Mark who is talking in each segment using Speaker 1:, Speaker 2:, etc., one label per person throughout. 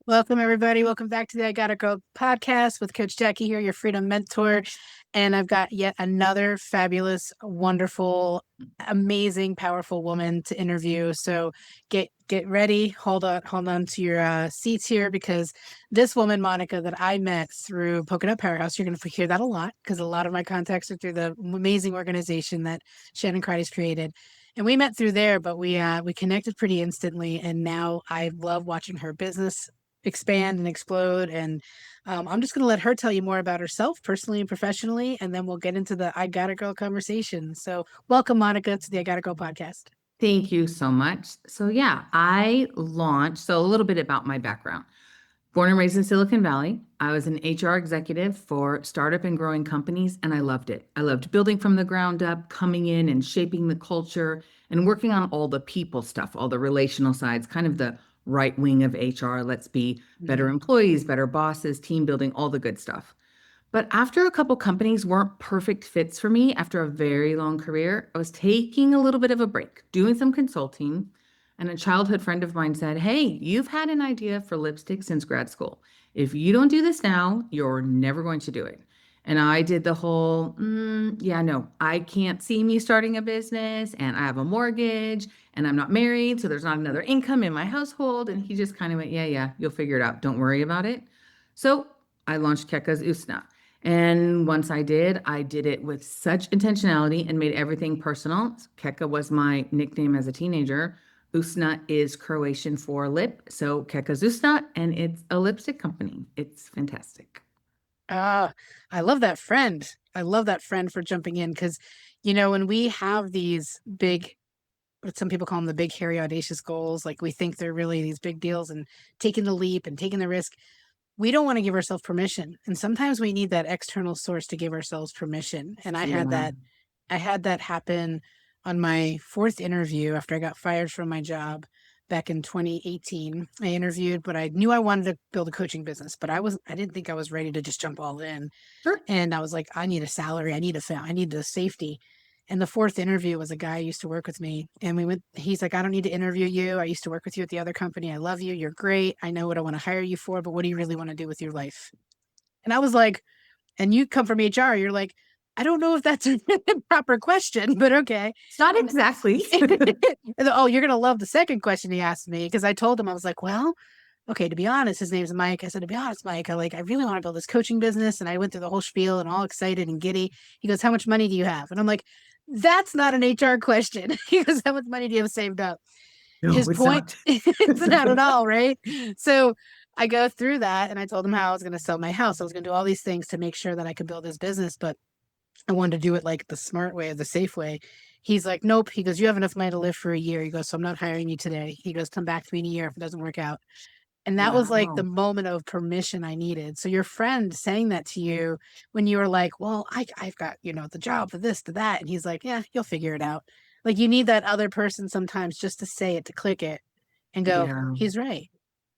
Speaker 1: Welcome, everybody. Welcome back to the I Gotta Go podcast with Coach Jackie here, your freedom mentor. And I've got yet another fabulous, wonderful, amazing, powerful woman to interview. So get ready. Hold on to your seats here, because this woman, Monica, that I met through Polka Dot Powerhouse, you're going to hear that a lot, because a lot of my contacts are through the amazing organization that Shannon Crichton's created. And we met through there, but we connected pretty instantly. And now I love watching her business expand and explode. And I'm just going to let her tell you more about herself personally and professionally, and then we'll get into the I Gotta Go conversation. So welcome, Monica, to the I Gotta Go podcast.
Speaker 2: Thank you so much. So I launched, so a little bit about my background. Born and raised in Silicon Valley, I was an HR executive for startup and growing companies, and I loved it. I loved building from the ground up, coming in and shaping the culture and working on all the people stuff, all the relational sides, kind of the right wing of HR. Let's be better employees, better bosses, team building, all the good stuff. But after a couple companies weren't perfect fits for me after a very long career, I was taking a little bit of a break, doing some consulting. And a childhood friend of mine said, "Hey, you've had an idea for lipstick since grad school. If you don't do this now, you're never going to do it." And I did the whole, yeah, no, I can't see me starting a business, and I have a mortgage and I'm not married. So there's not another income in my household. And he just kind of went, yeah, you'll figure it out. Don't worry about it. So I launched Keca's Usna. And once I did it with such intentionality and made everything personal. Keca was my nickname as a teenager. Usna is Croatian for lip. So Keca's Usna, and it's a lipstick company. It's fantastic.
Speaker 1: I love that friend. I love that friend for jumping in, because, when we have these big, what some people call them, the big, hairy, audacious goals, like we think they're really these big deals, and taking the leap and taking the risk, we don't want to give ourselves permission. And sometimes we need that external source to give ourselves permission. And
Speaker 2: Yeah.
Speaker 1: I had that happen on my fourth interview after I got fired from my job back in 2018. I interviewed, but I knew I wanted to build a coaching business, but I didn't think I was ready to just jump all in.
Speaker 2: Sure.
Speaker 1: And I was like, I need a salary. I need a safety. And the fourth interview was a guy who used to work with me. And he's like, "I don't need to interview you. I used to work with you at the other company. I love you. You're great. I know what I want to hire you for, but what do you really want to do with your life?" And I was like, and you come from HR, you're like, "I don't know if that's a proper question, but okay."
Speaker 2: It's not exactly.
Speaker 1: Oh, you're going to love the second question he asked me, because I told him, I was like, "Well, okay, to be honest," his name's Mike. I said, "To be honest, Mike, I really want to build this coaching business." And I went through the whole spiel and all excited and giddy. He goes, "How much money do you have?" And I'm like, "That's not an HR question." He goes, "How much money do you have saved up?"
Speaker 2: No,
Speaker 1: His
Speaker 2: it's
Speaker 1: point,
Speaker 2: not.
Speaker 1: it's not at all, right? So I go through that, and I told him how I was going to sell my house. I was going to do all these things to make sure that I could build this business, but I wanted to do it like the smart way, or the safe way. He's like, "Nope." He goes, "You have enough money to live for a year." He goes, "So I'm not hiring you today." He goes, "Come back to me in a year if it doesn't work out." And that was like the
Speaker 2: Wow.
Speaker 1: moment of permission I needed. So your friend saying that to you when you were like, "Well, I've got, the job for this, to that." And he's like, "Yeah, you'll figure it out." Like, you need that other person sometimes just to say it, to click it and go,
Speaker 2: Yeah.
Speaker 1: "He's right.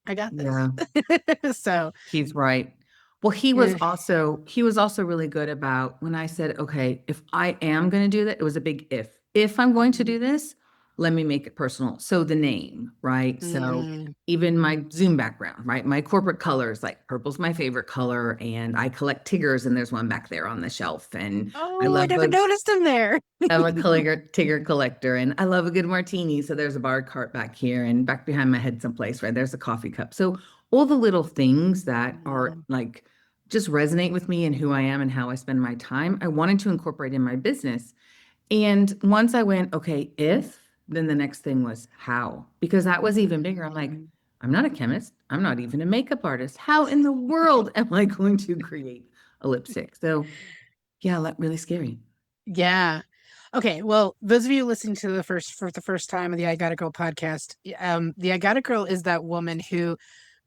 Speaker 1: I got this."
Speaker 2: Yeah.
Speaker 1: So,
Speaker 2: He's right. Well, he was
Speaker 1: yeah.
Speaker 2: also he was also really good about when I said, "Okay, if I am going to do that," it was a big if. If I'm going to do this, let me make it personal. So the name, right? So
Speaker 1: Mm-hmm.
Speaker 2: even my Zoom background, right? My corporate colors, like purple's my favorite color, and I collect Tiggers, and there's one back there on the shelf, and I
Speaker 1: Oh, I
Speaker 2: love
Speaker 1: never noticed him there.
Speaker 2: I'm a Tigger collector, and I love a good martini. So there's a bar cart back here, and back behind my head someplace, right? There's a coffee cup. So all the little things that are like just resonate with me and who I am and how I spend my time, I wanted to incorporate in my business. And once I went, okay, if, then the next thing was how, because that was even bigger. I'm like, I'm not a chemist. I'm not even a makeup artist. How in the world am I going to create a lipstick? So yeah, really scary.
Speaker 1: Yeah. Okay. Well, those of you listening to for the first time of the I Gotta Girl podcast, the I Gotta Girl is that woman who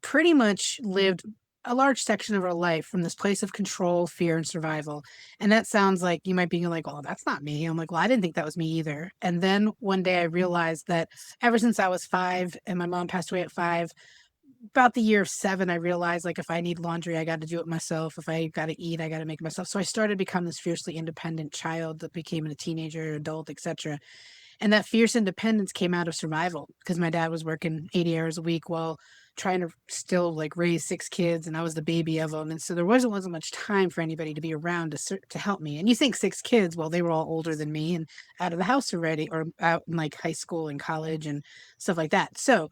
Speaker 1: pretty much lived a large section of her life from this place of control, fear, and survival. And that sounds like you might be like, "Oh, that's not me." I'm like, "Well, I didn't think that was me either." And then one day I realized that ever since I was 5, and my mom passed away at 5, about the year of 7, I realized, like, if I need laundry, I got to do it myself. If I got to eat, I got to make it myself. So I started to become this fiercely independent child that became a teenager, adult, etc. And that fierce independence came out of survival because my dad was working 80 hours a week while trying to still like raise 6 kids, and I was the baby of them. And so there wasn't much time for anybody to be around to help me. And you think 6 kids, well, they were all older than me and out of the house already, or out in like high school and college and stuff like that. So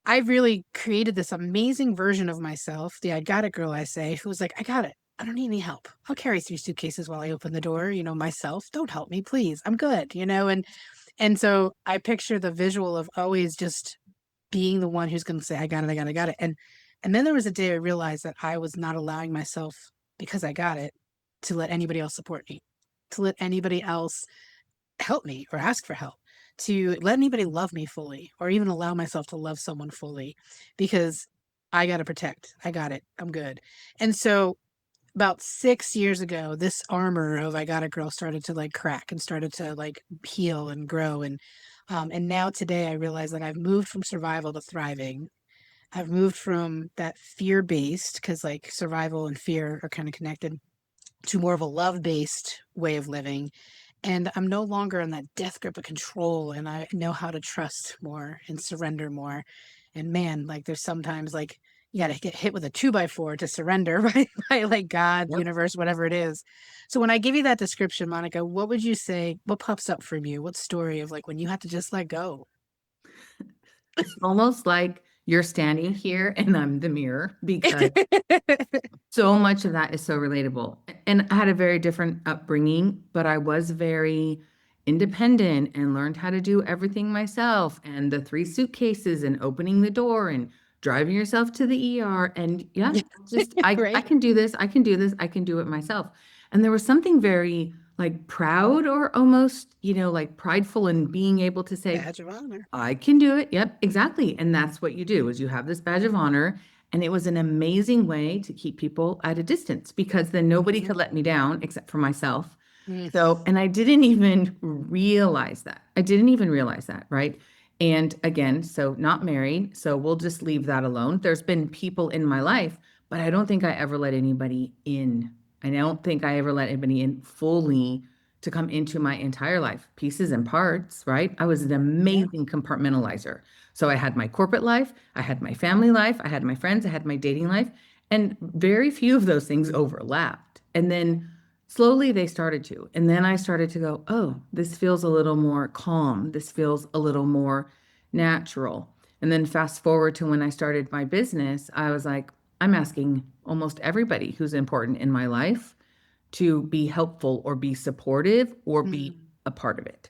Speaker 1: I really created this amazing version of myself, the I got it girl, I say, who was like, I got it. I don't need any help. I'll carry 3 suitcases while I open the door, myself. Don't help me, please. I'm good. And so I picture the visual of always just being the one who's going to say, I got it, I got it, I got it. And then there was a day I realized that I was not allowing myself, because I got it, to let anybody else support me, to let anybody else help me or ask for help, to let anybody love me fully or even allow myself to love someone fully, because I got to protect. I got it. I'm good. And so about 6 years ago, this armor of I got a girl started to like crack and started to like heal and grow. And now today I realize that I've moved from survival to thriving. I've moved from that fear based, because like survival and fear are kind of connected, to more of a love based way of living. And I'm no longer in that death grip of control, and I know how to trust more and surrender more. And man, like there's sometimes like you got to get hit with a 2x4 to surrender, right? By like God,
Speaker 2: Yep.
Speaker 1: universe, whatever it is. So when I give you that description, Monica, what would you say? What pops up from you? What story of like when you have to just let go?
Speaker 2: It's almost like you're standing here and I'm the mirror because so much of that is so relatable. And I had a very different upbringing, but I was very independent and learned how to do everything myself. And the 3 suitcases and opening the door and driving yourself to the ER. And yeah, just I
Speaker 1: Right?
Speaker 2: can do this. I can do this. I can do it myself. And there was something very like proud or almost, like prideful in being able to say,
Speaker 1: Badge of honor.
Speaker 2: I can do it. Yep, exactly. And that's what you do is you have this badge of honor. And it was an amazing way to keep people at a distance because then nobody
Speaker 1: Hmm.
Speaker 2: could let me down except for myself.
Speaker 1: Mm.
Speaker 2: So, and I didn't even realize that. I didn't even realize that, right? And again, so not married. So we'll just leave that alone. There's been people in my life, but I don't think I ever let anybody in. I don't think I ever let anybody in fully to come into my entire life, pieces and parts, right? I was an
Speaker 1: Yeah.
Speaker 2: amazing compartmentalizer. So I had my corporate life, I had my family life, I had my friends, I had my dating life, and very few of those things overlapped. And then slowly they started to. And then I started to go, oh, this feels a little more calm. This feels a little more natural. And then fast forward to when I started my business, I was like, I'm asking almost everybody who's important in my life to be helpful or be supportive or be
Speaker 1: Mm.
Speaker 2: a part of it.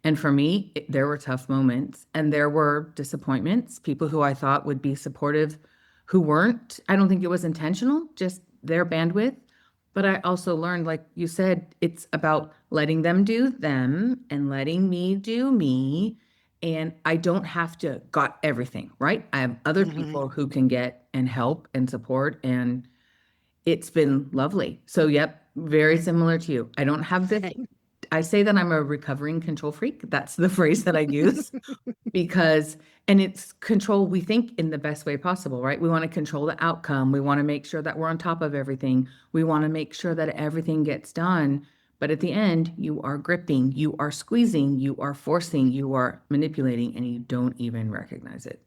Speaker 2: And for me, there were tough moments and there were disappointments, people who I thought would be supportive who weren't. I don't think it was intentional, just their bandwidth. But I also learned, like you said, it's about letting them do them and letting me do me. And I don't have to got everything, right? I have other
Speaker 1: Hmm.
Speaker 2: people who can get and help and support. And it's been lovely. So, yep, very similar to you. I don't have this.
Speaker 1: Right.
Speaker 2: I say that I'm a recovering control freak. That's the phrase that I use because, and it's control we think in the best way possible, right? We want to control the outcome. We want to make sure that we're on top of everything. We want to make sure that everything gets done. But at the end, you are gripping, you are squeezing, you are forcing, you are manipulating, and you don't even recognize it.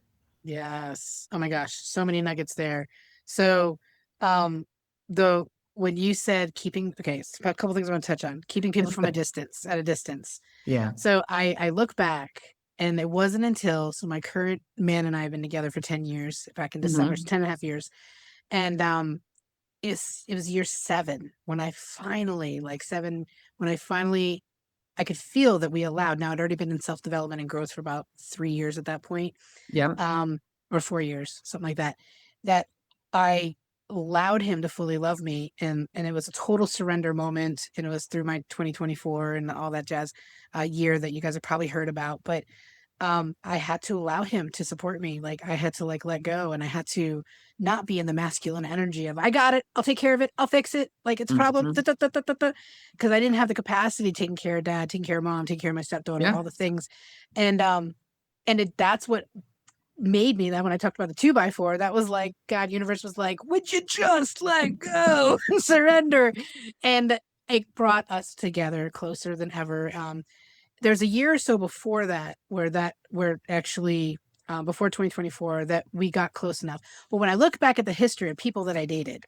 Speaker 1: Yes. Oh my gosh, so many nuggets there. So, um, the when you said keeping, okay, so a couple things I want to touch on. Keeping people from at a distance.
Speaker 2: Yeah.
Speaker 1: So I look back, and it wasn't until, so my current man and I have been together for 10 years, back in December,
Speaker 2: Hmm.
Speaker 1: 10 and a half years. And it was year 7 when I finally, like 7, when I could feel that we allowed, now I'd already been in self-development and growth for about 3 years at that point,
Speaker 2: Yep.
Speaker 1: um, or 4 years, something like that, that I allowed him to fully love me. And it was a total surrender moment. And it was through my 2024 and all that jazz year that you guys have probably heard about. But I had to allow him to support me. Like I had to like let go, and I had to not be in the masculine energy of I got it, I'll take care of it, I'll fix it. Like it's a problem.
Speaker 2: Hmm.
Speaker 1: Because I didn't have the capacity taking care of dad, taking care of mom, taking care of my stepdaughter,
Speaker 2: Yeah.
Speaker 1: all the things. And that's what made me that when I talked about the 2x4, that was like God, universe was like, would you just let go, surrender? And it brought us together closer than ever. there's a year or so before that where actually before 2024 that we got close enough. But when I look back at the history of people that I dated,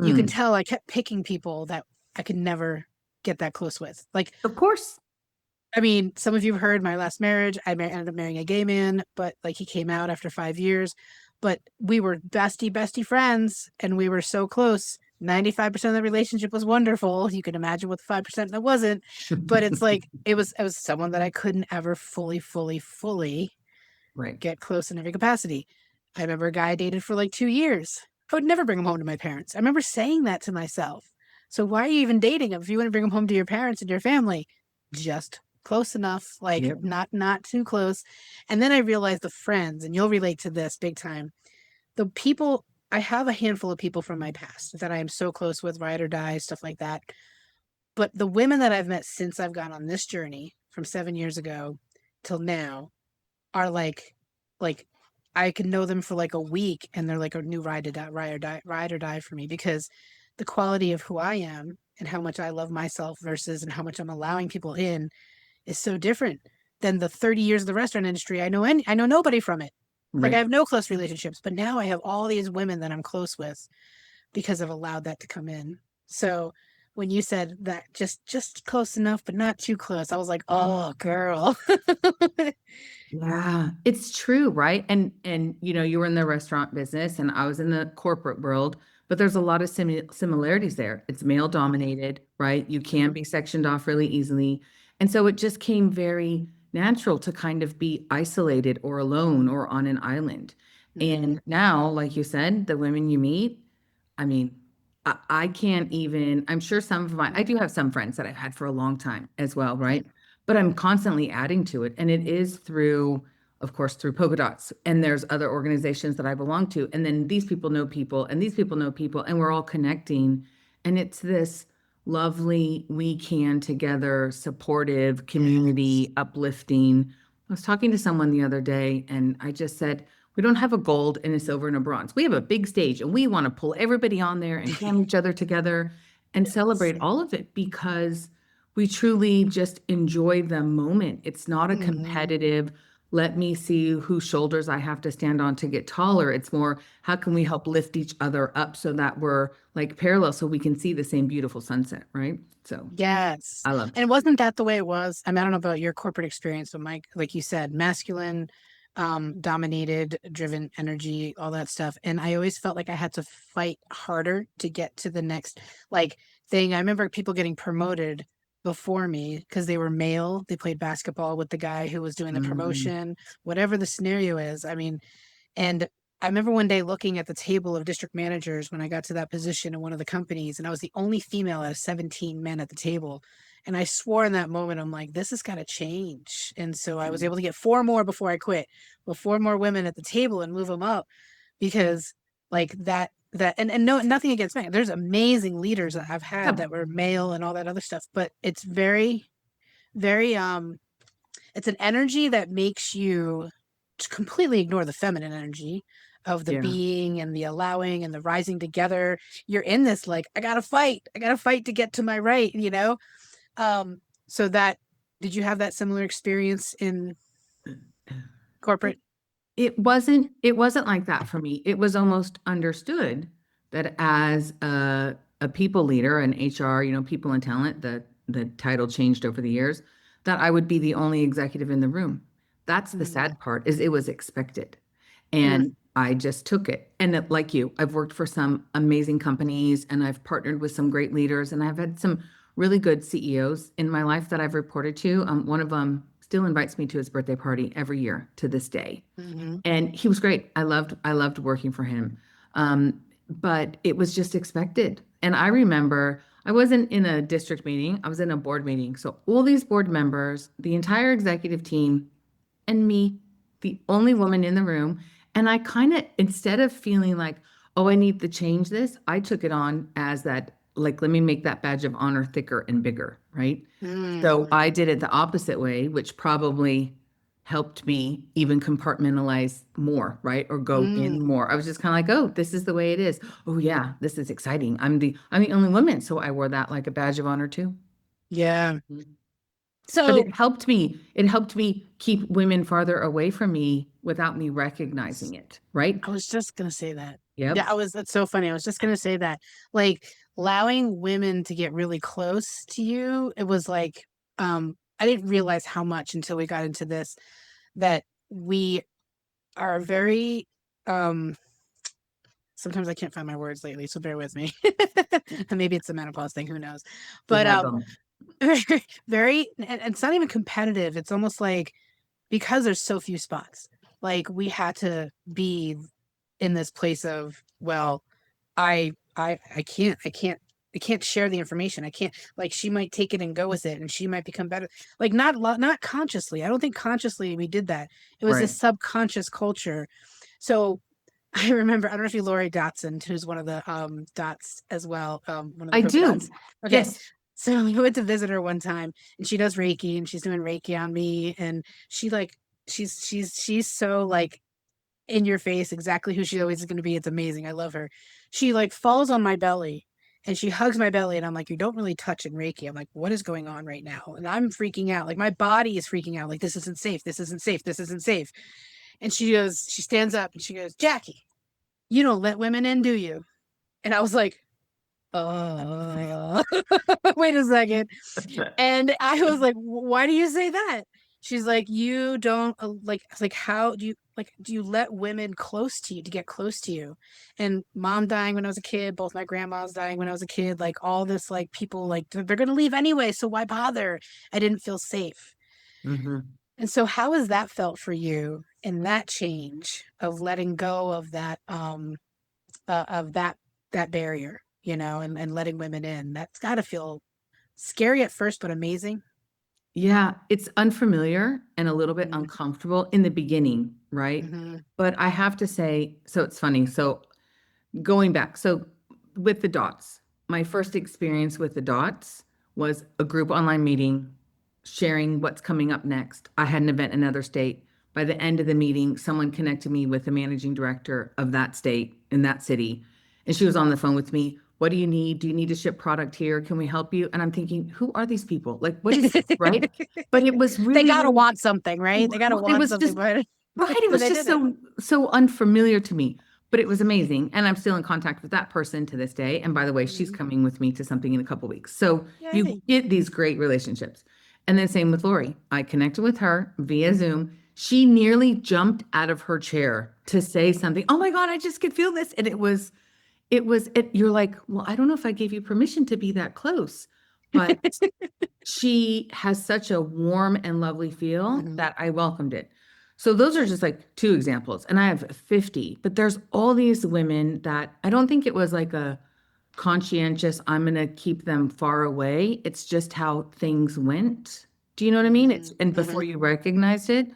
Speaker 1: you can
Speaker 2: Mm,
Speaker 1: tell I kept picking people that I could never get that close with. Like,
Speaker 2: of course.
Speaker 1: I mean, some of you have heard my last marriage. Ended up marrying a gay man, but like he came out after 5 years. But we were bestie friends, and we were so close. 95% of the relationship was wonderful. You can imagine what the 5% that wasn't. But it's like it was someone that I couldn't ever fully
Speaker 2: Right.
Speaker 1: get close in every capacity. I remember a guy I dated for like 2 years. I would never bring him home to my parents. I remember saying that to myself. So why are you even dating him if you want to bring him home to your parents and your family? Just close enough, like
Speaker 2: Yep.
Speaker 1: not too close. And then I realized the friends, and you'll relate to this big time. The people I have a handful of people from my past that I am so close with, ride or die, stuff like that. But the women that I've met since I've gone on this journey from 7 years ago till now are like I can know them for like a week and they're like a new ride or die for me because the quality of who I am and how much I love myself versus and how much I'm allowing people in is so different than the 30 years of the restaurant industry. I know nobody from it. Like I
Speaker 2: Right.
Speaker 1: have no close relationships, but now I have all these women that I'm close with because I've allowed that to come in. So when you said that just close enough but not too close, I was like, "Oh, girl."
Speaker 2: Yeah, it's true, right? And you were in the restaurant business and I was in the corporate world, but there's a lot of similarities there. It's male dominated, right? You can be sectioned off really easily. And so it just came very natural to kind of be isolated or alone or on an island.
Speaker 1: Mhm.
Speaker 2: And now, like you said, the women you meet, I mean, I can't even, I'm sure some of I do have some friends that I've had for a long time as well, right? But I'm constantly adding to it. And it is through, of course, through Polka Dots. And there's other organizations that I belong to. And then these people know people, and these people know people, and we're all connecting. And it's this lovely, we can together, supportive,
Speaker 1: Yes.
Speaker 2: community, uplifting. I was talking to someone the other day, and I just said, we don't have a gold and a silver and a bronze. We have a big stage, and we want to pull everybody on there and jam each other together and
Speaker 1: Yes.
Speaker 2: celebrate all of it because we truly just enjoy the moment. It's not a
Speaker 1: Mhm.
Speaker 2: competitive, let me see whose shoulders I have to stand on to get taller. It's more, how can we help lift each other up so that we're like parallel so we can see the same beautiful sunset, right? So
Speaker 1: Yes.
Speaker 2: I love it.
Speaker 1: And wasn't that the way it was? I mean, I don't know about your corporate experience, but Mike, like you said, masculine, dominated, driven energy, all that stuff. And I always felt like I had to fight harder to get to the next like thing. I remember people getting promoted before me because they were male. They played basketball with the guy who was doing the
Speaker 2: Mm,
Speaker 1: promotion, whatever the scenario is. I mean, and I remember one day looking at the table of district managers when I got to that position in one of the companies, and I was the only female out of 17 men at the table. And I swore in that moment, I'm like, this has got to change. And so I was able to get four more before I quit, with four more women at the table and move them up because like and no nothing against men. There's amazing leaders that I've had
Speaker 2: yeah,
Speaker 1: that were male and all that other stuff, but it's very it's an energy that makes you completely ignore the feminine energy of the
Speaker 2: yeah.
Speaker 1: being and the allowing and the rising together. You're in this like I gotta fight to get to my right, you know. So that did you have that similar experience in corporate?
Speaker 2: It wasn't like that for me. It was almost understood that as a people leader, an HR, people and talent, the title changed over the years, that I would be the only executive in the room. That's the
Speaker 1: Mm,
Speaker 2: sad part, is it was expected.
Speaker 1: mm,
Speaker 2: And I just took it. And like you, I've worked for some amazing companies and I've partnered with some great leaders and I've had some really good CEOs in my life that I've reported to. One of them still invites me to his birthday party every year to this day,
Speaker 1: mhm,
Speaker 2: and he was great. I loved working for him. But it was just expected. And I remember I wasn't in a district meeting, I was in a board meeting. So all these board members, the entire executive team, and me, the only woman in the room. And I kind of, instead of feeling like, oh, I need to change this, I took it on as that, like, let me make that badge of honor thicker and bigger, right? So
Speaker 1: mm,
Speaker 2: I did it the opposite way, which probably helped me even compartmentalize more, right? Or go in
Speaker 1: mm.
Speaker 2: more. I was just kind of like, oh, this is the way it is. Oh yeah, this is exciting. I'm the only woman, so I wore that like a badge of honor too.
Speaker 1: Yeah.
Speaker 2: Mhm. But
Speaker 1: So
Speaker 2: it helped me keep women farther away from me without me recognizing it, right?
Speaker 1: I was just gonna say that. Yeah,
Speaker 2: Yep.
Speaker 1: that's so funny. I was just gonna say that. Like allowing women to get really close to you, it was like, I didn't realize how much until we got into this, that we are very, um, sometimes I can't find my words lately, so bear with me. Maybe it's a menopause thing, who knows?
Speaker 2: Just
Speaker 1: But
Speaker 2: my bum.
Speaker 1: very, and it's not even competitive. It's almost like because there's so few spots, like we had to be in this place of, well, I can't share the information. I can't, like, she might take it and go with it and she might become better. Like not consciously. I don't think consciously we did that. It was this
Speaker 2: Right.
Speaker 1: subconscious culture. So I remember, I don't know if you Lori Dotson, who's one of the dots as well, one of the
Speaker 2: I
Speaker 1: polka
Speaker 2: do.
Speaker 1: dots. Okay.
Speaker 2: Yes.
Speaker 1: So we went to visit her one time and she does Reiki and she's doing Reiki on me and she like she's so like in your face, exactly who she always is going to be. It's amazing. I love her. She like falls on my belly and she hugs my belly and I'm like, you don't really touch in Reiki. I'm like, what is going on right now? And I'm freaking out. Like my body is freaking out. Like this isn't safe. This isn't safe. This isn't safe. And she stands up and she goes, Jackie, you don't let women in, do you? And I was like, uh, wait a second. And I was like, why do you say that? She's like, you don't like, how do you like, do you let women close to you to get close to you? And mom dying when I was a kid, both my grandmas dying when I was a kid, like all this, like people like they're gonna leave anyway, so why bother? I didn't feel safe.
Speaker 2: Hmm.
Speaker 1: And so how has that felt for you in that change of letting go of that barrier, and letting women in? That's got to feel scary at first, but amazing.
Speaker 2: Yeah, it's unfamiliar and a little bit
Speaker 1: Mm-hmm.
Speaker 2: uncomfortable in the beginning, right?
Speaker 1: Mm-hmm.
Speaker 2: But I have to say, so it's funny. So going back, so with the dots, my first experience with the dots was a group online meeting sharing what's coming up next. I had an event in another state. By the end of the meeting, someone connected me with the managing director of that state in that city. And she was on the phone with me. What do you need? Do you need to ship product here? Can we help you? And I'm thinking, who are these people? Like, what is this? Right. But it was
Speaker 1: They
Speaker 2: really,
Speaker 1: gotta
Speaker 2: really,
Speaker 1: want something, right? They gotta
Speaker 2: well, it
Speaker 1: want
Speaker 2: was
Speaker 1: something,
Speaker 2: just
Speaker 1: but
Speaker 2: right. It
Speaker 1: but
Speaker 2: was
Speaker 1: they
Speaker 2: just
Speaker 1: did it.
Speaker 2: so unfamiliar to me, but it was amazing. And I'm still in contact with that person to this day. And by the way, she's
Speaker 1: Mhm.
Speaker 2: coming with me to something in a couple weeks. So you
Speaker 1: Yay.
Speaker 2: get these great relationships. And then same with Lori. I connected with her via Zoom. She nearly jumped out of her chair to say something. Oh my God, I just could feel this. And you're like, well, I don't know if I gave you permission to be that close, but she has such a warm and lovely feel
Speaker 1: Mhm.
Speaker 2: that I welcomed it. So those are just like two examples. And I have 50, but there's all these women that I don't think it was like a conscientious, I'm going to keep them far away. It's just how things went. Do you know what I mean? It's
Speaker 1: Mhm.
Speaker 2: and before
Speaker 1: Mhm.
Speaker 2: you recognized it,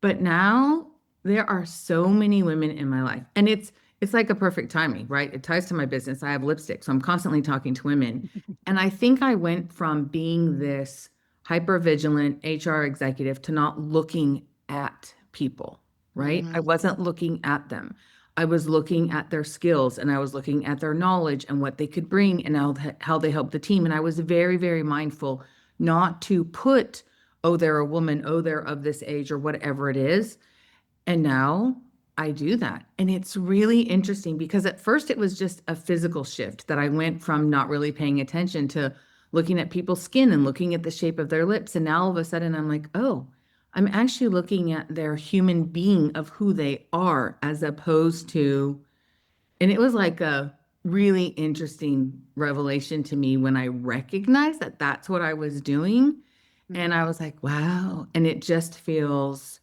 Speaker 2: but now there are so many women in my life, and it's like a perfect timing, right? It ties to my business. I have lipstick, so I'm constantly talking to women. And I think I went from being this hyper vigilant HR executive to not looking at people, right? I
Speaker 1: Mhm.
Speaker 2: wasn't looking at them. I was looking at their skills and I was looking at their knowledge and what they could bring and how they help the team. And I was very, very mindful not to put, oh, they're a woman, oh, they're of this age or whatever it is. And now I do that. And it's really interesting because at first it was just a physical shift that I went from not really paying attention to looking at people's skin and looking at the shape of their lips. And now all of a sudden I'm like, oh, I'm actually looking at their human being of who they are as opposed to, and it was like a really interesting revelation to me when I recognized that that's what I was doing. And I
Speaker 1: Mhm.
Speaker 2: was like, wow. And it just feels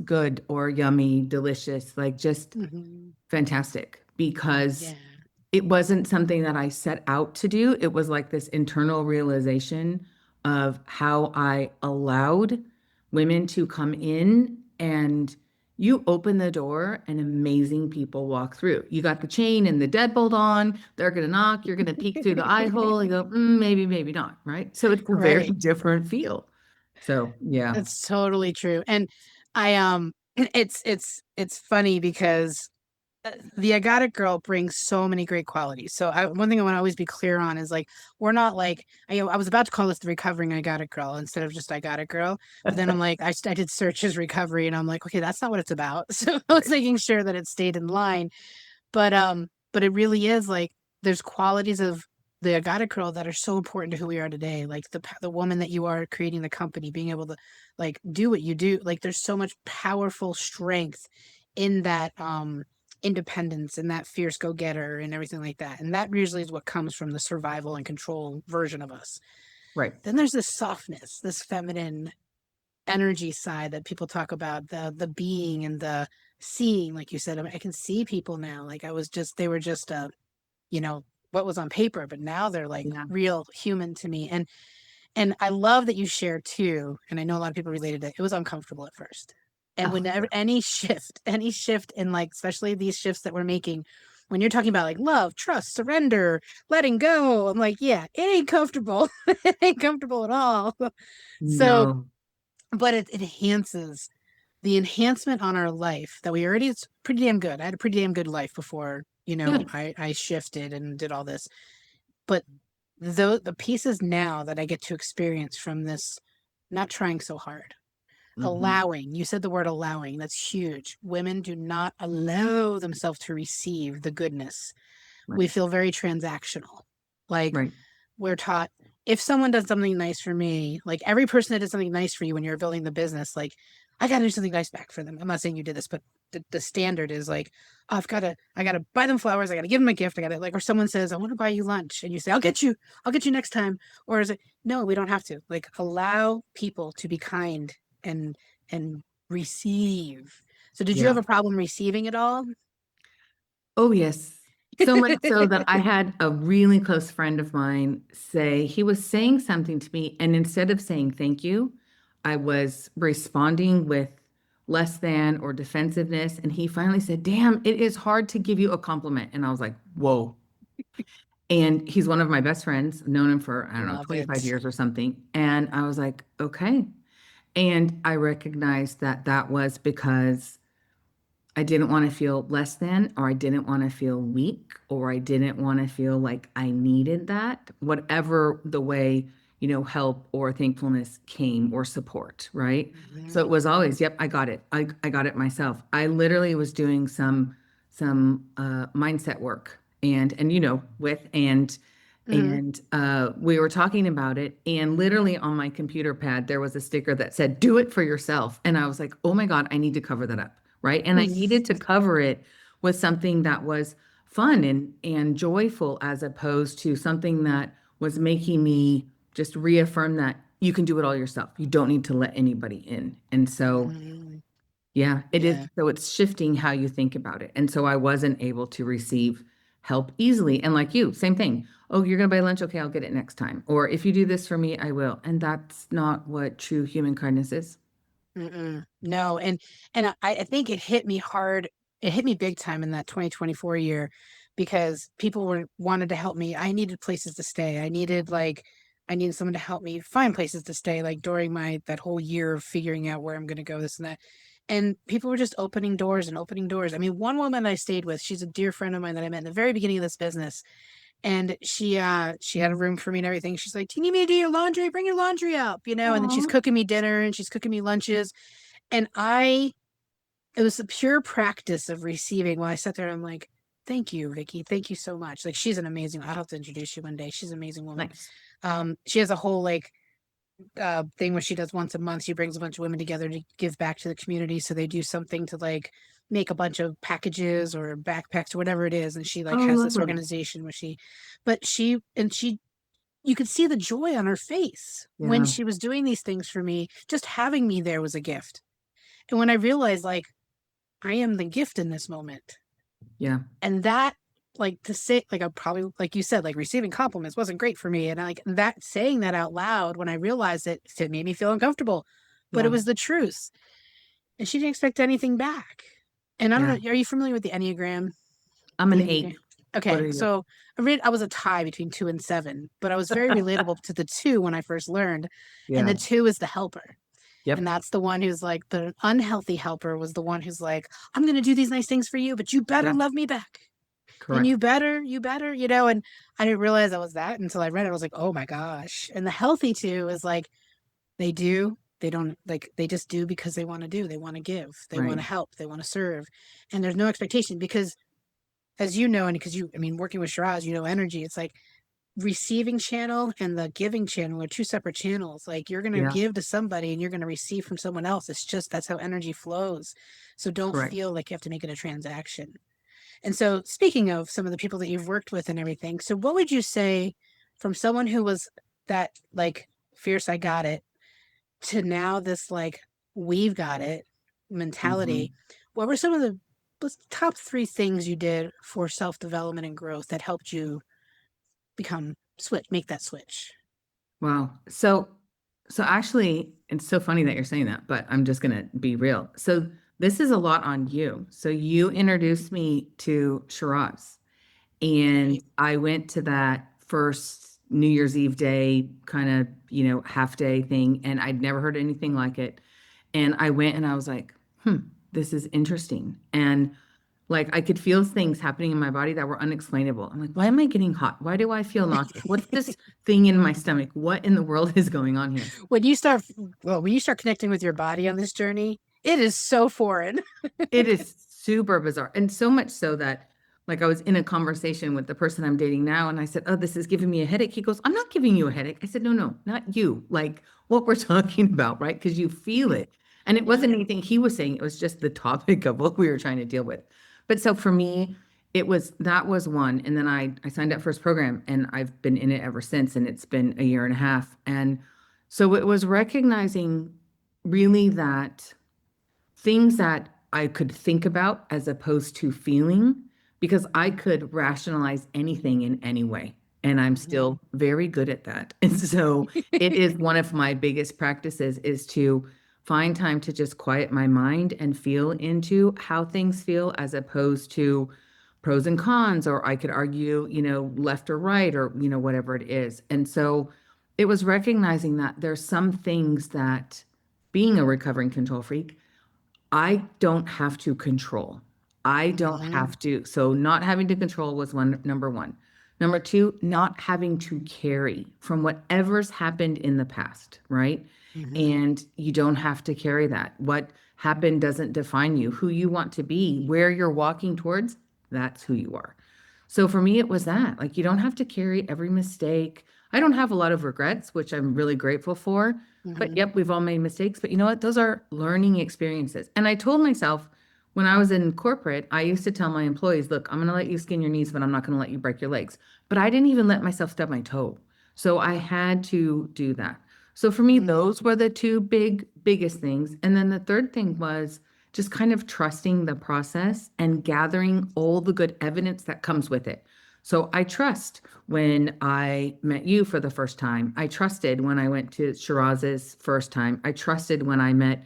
Speaker 2: good or yummy, delicious, like just
Speaker 1: Mhm.
Speaker 2: fantastic because
Speaker 1: Yeah.
Speaker 2: it wasn't something that I set out to do. It was like this internal realization of how I allowed women to come in and you open the door and amazing people walk through. You got the chain and the deadbolt on, they're going to knock, you're going to peek through the eye hole and go, maybe, maybe not. Right. So it's a very
Speaker 1: Right.
Speaker 2: different feel. So, yeah.
Speaker 1: That's totally true. And I it's funny because the I Got It girl brings so many great qualities. So one thing I want to always be clear on is like we're not like I was about to call this the recovering I Got It girl instead of just I Got It girl, but then I'm like I did search as recovery and I'm like okay that's not what it's about. So I was making sure that it stayed in line, but it really is like there's qualities of the I Got It girl that are so important to who we are today. Like the woman that you are creating the company, being able to like do what you do. Like there's so much powerful strength in that independence and that fierce go-getter and everything like that. And that usually is what comes from the survival and control version of us.
Speaker 2: Right.
Speaker 1: Then there's this softness, this feminine energy side that people talk about, the being and the seeing, like you said. I can see people now. Like they were just you know, what was on paper, but now they're like
Speaker 2: Yeah.
Speaker 1: real human to me. And I love that you share too, and I know a lot of people related to it. It was uncomfortable at first. And
Speaker 2: Oh,
Speaker 1: whenever any shift in like, especially these shifts that we're making, when you're talking about like love, trust, surrender, letting go, I'm like, yeah, it ain't comfortable. It ain't comfortable at all. So,
Speaker 2: no.
Speaker 1: but it enhances the enhancement on our life that we already, it's pretty damn good. I had a pretty damn good life before,
Speaker 2: Yes.
Speaker 1: I shifted and did all this. But the pieces now that I get to experience from this, not trying so hard,
Speaker 2: Hmm.
Speaker 1: allowing, you said the word allowing, that's huge. Women do not allow themselves to receive the goodness.
Speaker 2: Right.
Speaker 1: We feel very transactional. Like
Speaker 2: Right.
Speaker 1: we're taught if someone does something nice for me, like every person that did something nice for you when you're building the business, like I got to do something nice back for them. I'm not saying you did this, but the standard is like, oh, I gotta buy them flowers. I got to give them a gift. I got to like, or someone says, I want to buy you lunch. And you say, I'll get you next time. Or is it, no, we don't have to like allow people to be kind and, and receive. So did you have
Speaker 2: Yeah.
Speaker 1: a problem receiving it all?
Speaker 2: Oh, yes. So much so that I had a really close friend of mine say he was saying something to me, and instead of saying thank you, I was responding with less than or defensiveness. And he finally said, Damn, it is hard to give you a compliment. And I was like, Whoa. And he's one of my best friends, known him for, I don't know,
Speaker 1: Love
Speaker 2: 25
Speaker 1: it.
Speaker 2: years or something. And I was like, Okay. And I recognized that that was because I didn't want to feel less than, or I didn't want to feel weak, or I didn't want to feel like I needed that, whatever the way, help or thankfulness came or support, right? So
Speaker 1: Mhm.
Speaker 2: it was always, yep, I got it. I got it myself. I literally was doing some mindset work and with
Speaker 1: Mhm.
Speaker 2: and we were talking about it, and literally on my computer pad there was a sticker that said do it for yourself, and I was like, oh my God, I need to cover that up, right? And I needed to cover it with something that was fun and joyful, as opposed to something that was making me just reaffirm that you can do it all yourself, you don't need to let anybody in. And so
Speaker 1: Mhm.
Speaker 2: yeah, it is.
Speaker 1: Yeah.
Speaker 2: So it's shifting how you think about it. And so I wasn't able to receive help easily. And like you, same thing. Oh, you're going to buy lunch? Okay, I'll get it next time. Or if you do this for me, I will. And that's not what true human kindness is.
Speaker 1: Mm-mm. No, and I think it hit me hard. It hit me big time in that 2024 year because people were wanted to help me. I needed places to stay. I needed someone to help me find places to stay like during my that whole year of figuring out where I'm going to go this and that. And people were just opening doors and opening doors. I mean, one woman I stayed with, she's a dear friend of mine that I met in the very beginning of this business, and she had a room for me and everything. She's like, do you need me to do your laundry? Bring your laundry up, and then she's
Speaker 2: Aw.
Speaker 1: cooking me dinner and she's cooking me lunches. And it was the pure practice of receiving. While I sat there and I'm like, thank you, Vicky. Thank you so much. Like she's an amazing, I'll have to introduce you one day. She's an amazing woman.
Speaker 2: Nice.
Speaker 1: She has a whole like thing where she does once a month. She brings a bunch of women together to give back to the community. So they do something to like make a bunch of packages or backpacks or whatever it is. And she like
Speaker 2: Oh,
Speaker 1: has this
Speaker 2: lovely.
Speaker 1: organization where but she you could see the joy on her face when
Speaker 2: Yeah.
Speaker 1: she was doing these things for me. Just having me there was a gift. And when I realized, like, I am the gift in this moment,
Speaker 2: Yeah.
Speaker 1: and that, like, to say, like, I probably, like you said, like, receiving compliments wasn't great for me. And like that, saying that out loud when I realized it made me feel uncomfortable, but it
Speaker 2: Yeah.
Speaker 1: was the truth. And she didn't expect anything back. And I don't
Speaker 2: Yeah.
Speaker 1: know, are you familiar with the Enneagram?
Speaker 2: I'm
Speaker 1: The
Speaker 2: an
Speaker 1: Enneagram.
Speaker 2: 8. What
Speaker 1: Okay,
Speaker 2: are you?
Speaker 1: so I was a tie between 2 and 7, but I was very relatable to the 2 when I first learned, and the
Speaker 2: Yeah.
Speaker 1: 2 is the helper. And
Speaker 2: Yep.
Speaker 1: that's the one who's like the unhealthy helper was the one who's like, I'm going to do these nice things for you, but you better
Speaker 2: Yeah.
Speaker 1: love me back. And
Speaker 2: Correct.
Speaker 1: you better, and I didn't realize I was that until I read it. I was like, oh my gosh. And the healthy too is like, they don't like, they just do because they want to do, they want to give, they want
Speaker 2: Right.
Speaker 1: to help, they want to serve. And there's no expectation because as you know, and because you, I mean, working with Shiraz, energy, it's like receiving channel and the giving channel are two separate channels. Like you're going to
Speaker 2: Yeah.
Speaker 1: give to somebody and you're going to receive from someone else. It's just, that's how energy flows. So don't
Speaker 2: Correct.
Speaker 1: feel like you have to make it a transaction. And so, speaking of some of the people that you've worked with and everything, so what would you say from someone who was that like fierce, I got it, to now this like, we've got it
Speaker 2: Hmm.
Speaker 1: mentality? What were some of the top three things you did for self development and growth that helped you make that switch?
Speaker 2: Wow. So actually, it's so funny that you're saying that, but I'm just gonna be real. So this is a lot on you. So you introduced me to Shiraz, and
Speaker 1: Right.
Speaker 2: I went to that first New Year's Eve day kind of, half day thing, and I'd never heard anything like it. And I went and I was like, this is interesting. And like I could feel things happening in my body that were unexplainable. I'm like, why am I getting hot? Why do I feel nauseous? What's this thing in my stomach? What in the world is going on here?
Speaker 1: when you start, when you start connecting with your body on this journey, it is so foreign.
Speaker 2: It is super bizarre. And so much so that, like, I was in a conversation with the person I'm dating now, and I said, oh, this is giving me a headache. He goes, I'm not giving you a headache. I said, no, no, not you. Like, what we're talking about, right? Because you feel it. And it
Speaker 1: Yeah.
Speaker 2: wasn't anything he was saying, it was just the topic of what we were trying to deal with. But so for me, that was one. And then I signed up for his program, and I've been in it ever since. And it's been a year and a half. And so it was recognizing really that things that I could think about as opposed to feeling, because I could rationalize anything in any way. And I'm
Speaker 1: Mhm.
Speaker 2: still very good at that. And so it is one of my biggest practices is to find time to just quiet my mind and feel into how things feel as opposed to pros and cons, or I could argue, left or right, or, whatever it is. And so it was recognizing that there's some things that being a recovering control freak, I don't have to control. I don't
Speaker 1: Mhm.
Speaker 2: have to. So not having to control was number one. Number two, not having to carry from whatever's happened in the past, right?
Speaker 1: Mhm.
Speaker 2: And you don't have to carry that. What happened doesn't define you. Who you want to be, where you're walking towards, that's who you are. So for me, it was that. Like, you don't have to carry every mistake. I don't have a lot of regrets, which I'm really grateful for. But
Speaker 1: Mhm.
Speaker 2: yep, we've all made mistakes. But you know what? Those are learning experiences. And I told myself when I was in corporate, I used to tell my employees, look, I'm going to let you skin your knees, but I'm not going to let you break your legs. But I didn't even let myself stub my toe. So I had to do that. So for me,
Speaker 1: Mhm.
Speaker 2: those were the two biggest things. And then the third thing was just kind of trusting the process and gathering all the good evidence that comes with it. So I trust when I met you for the first time. I trusted when I went to Shiraz's first time. I trusted when I met,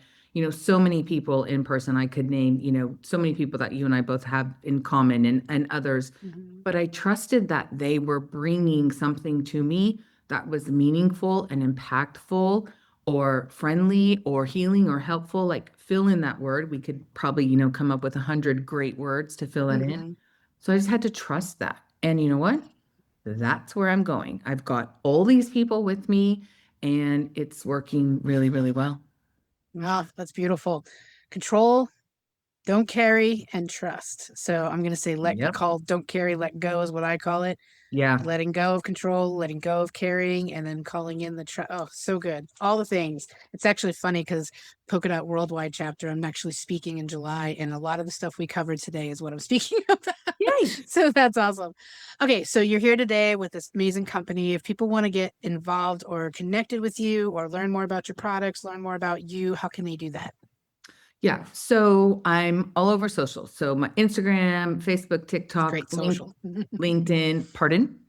Speaker 2: so many people in person. I could name, so many people that you and I both have in common, and others.
Speaker 1: Mhm.
Speaker 2: But I trusted that they were bringing something to me that was meaningful and impactful or friendly or healing or helpful. Like, fill in that word. We could probably, come up with 100 great words to fill it in.
Speaker 1: Mhm.
Speaker 2: So I just had to trust that. And you know what? That's where I'm going. I've got all these people with me, and it's working really, really well.
Speaker 1: Wow, that's beautiful. Control, don't carry, and trust. So I'm gonna say
Speaker 2: Yep.
Speaker 1: don't carry, let go is what I call it.
Speaker 2: Yeah.
Speaker 1: Letting go of control, letting go of carrying, and then calling in oh, so good. All the things. It's actually funny because Polka Dot Worldwide chapter, I'm actually speaking in July, and a lot of the stuff we covered today is what I'm speaking about.
Speaker 2: Yay.
Speaker 1: So that's awesome. Okay, so you're here today with this amazing company. If people want to get involved or connected with you or learn more about your products, learn more about you, how can they do that?
Speaker 2: Yeah. So I'm all over social. So my Instagram, Facebook,
Speaker 1: It's a
Speaker 2: TikTok,
Speaker 1: great social.
Speaker 2: LinkedIn, pardon?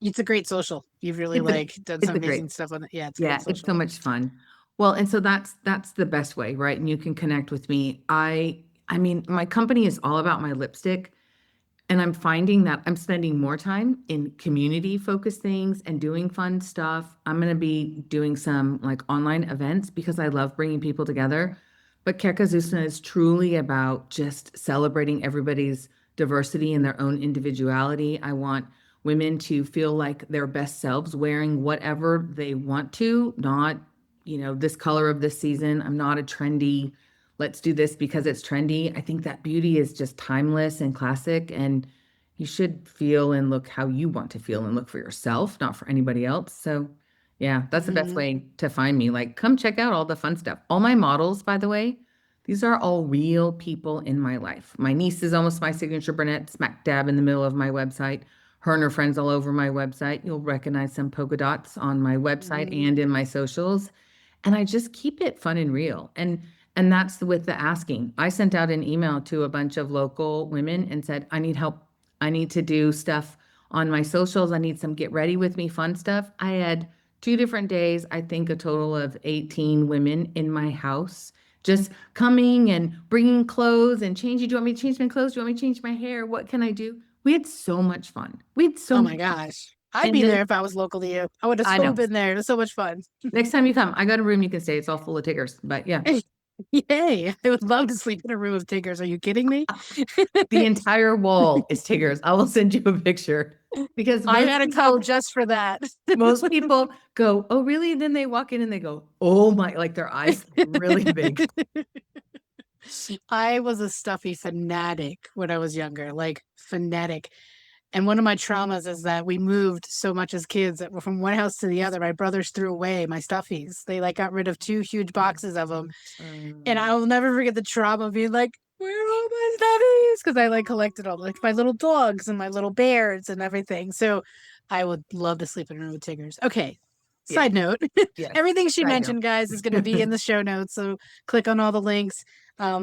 Speaker 1: It's a great social. You've really
Speaker 2: It's a
Speaker 1: like done
Speaker 2: it's
Speaker 1: some
Speaker 2: a great.
Speaker 1: amazing stuff on it. Yeah, it's a great
Speaker 2: Yeah, it's
Speaker 1: social.
Speaker 2: so much fun. Well, and so that's the best way, right? And you can connect with me. I mean, my company is all about my lipstick. And I'm finding that I'm spending more time in community focused things and doing fun stuff. I'm going to be doing some like online events because I love bringing people together. But Keca Usna is truly about just celebrating everybody's diversity and their own individuality. I want women to feel like their best selves wearing whatever they want to, not, this color of this season. I'm not a trendy let's do this because it's trendy. I think that beauty is just timeless and classic, and you should feel and look how you want to feel and look for yourself, not for anybody else. So, yeah, that's the best
Speaker 1: Mhm.
Speaker 2: way to find me. Like, come check out all the fun stuff. All my models, by the way, these are all real people in my life. My niece is almost my signature brunette, smack dab in the middle of my website. Her and her friends all over my website. You'll recognize some polka dots on my website
Speaker 1: Mhm.
Speaker 2: and in my socials. And I just keep it fun and real. And that's with the asking. I sent out an email to a bunch of local women and said, I need help. I need to do stuff on my socials. I need some get ready with me fun stuff. I had 2 different days, I think a total of 18 women in my house just coming and bringing clothes and changing. Do you want me to change my clothes? Do you want me to change my hair? What can I do? We had so much fun. We had so
Speaker 1: Oh
Speaker 2: much
Speaker 1: my
Speaker 2: fun.
Speaker 1: gosh. I'd
Speaker 2: And
Speaker 1: be there
Speaker 2: then
Speaker 1: if I was local to you. I would have
Speaker 2: I
Speaker 1: so
Speaker 2: know.
Speaker 1: been there. It was so much fun.
Speaker 2: Next time you come, I got a room you can stay. It's all full of tickers. But yeah.
Speaker 1: Yay. I would love to sleep in a room of Tiggers. Are you kidding me?
Speaker 2: The entire wall is Tigger's. I will send you a picture because
Speaker 1: I
Speaker 2: most
Speaker 1: gotta come
Speaker 2: people,
Speaker 1: just for that.
Speaker 2: most people go, "Oh, really?" And then they walk in and they go, "Oh my," like their eyes get really big.
Speaker 1: I was a stuffy fanatic when I was younger, like fanatic. And one of my traumas is that we moved so much as kids that from one house to the other. My brothers threw away my stuffies. They like got rid of 2 huge boxes of them. And
Speaker 2: Um,
Speaker 1: I will never forget the trauma of being like, where are all my stuffies? Because I like collected all like my little dogs and my little bears and everything. So I would love to sleep in a room with Tiggers. Okay.
Speaker 2: yes,
Speaker 1: Side note,
Speaker 2: yes.
Speaker 1: everything she
Speaker 2: I know.
Speaker 1: mentioned, guys, is going to be in the show notes. So click on all the links,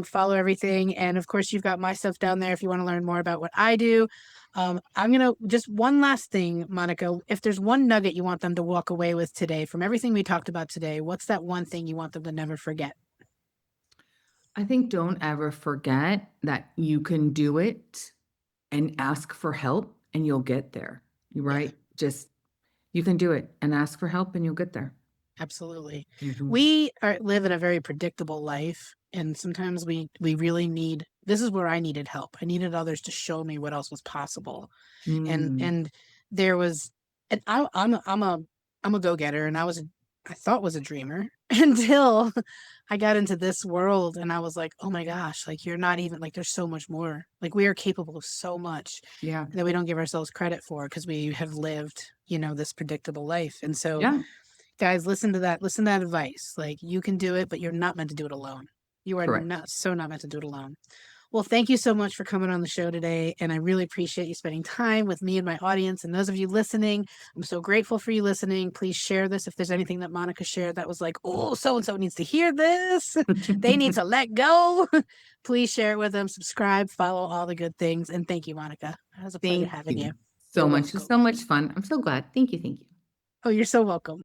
Speaker 1: follow everything. And of course, you've got my stuff down there if you want to learn more about what I do. I'm going to just one last thing, Monica. If there's one nugget you want them to walk away with today from everything we talked about today, what's that one thing you want them to never forget?
Speaker 2: I think don't ever forget that you can do it and ask for help and you'll get there. You're
Speaker 1: Yeah.
Speaker 2: right. Just you can do it and ask for help and you'll get there.
Speaker 1: Absolutely.
Speaker 2: Mhm.
Speaker 1: We live in a very predictable life, and sometimes we really need. This is where I needed help. I needed others to show me what else was possible, and
Speaker 2: Mm,
Speaker 1: there was, and I'm a go getter, and I thought was a dreamer until I got into this world, and I was like, oh my gosh, like you're not even like there's so much more. Like we are capable of so much
Speaker 2: yeah.
Speaker 1: that we don't give ourselves credit for because we have lived, this predictable life, and so
Speaker 2: Yeah.
Speaker 1: guys, listen to that. Listen to that advice. Like you can do it, but you're not meant to do it alone. You are
Speaker 2: Correct.
Speaker 1: not meant to do it alone. Well, thank you so much for coming on the show today. And I really appreciate you spending time with me and my audience. And those of you listening, I'm so grateful for you listening. Please share this if there's anything that Monica shared that was like, oh, so and so needs to hear this. They need to let go. Please share it with them. Subscribe, follow all the good things. And thank you, Monica. It was a pleasure
Speaker 2: Thank
Speaker 1: having you.
Speaker 2: you
Speaker 1: You're
Speaker 2: so much. It's
Speaker 1: welcome.
Speaker 2: so much fun. I'm so glad. Thank you. Thank you.
Speaker 1: Oh, you're so welcome.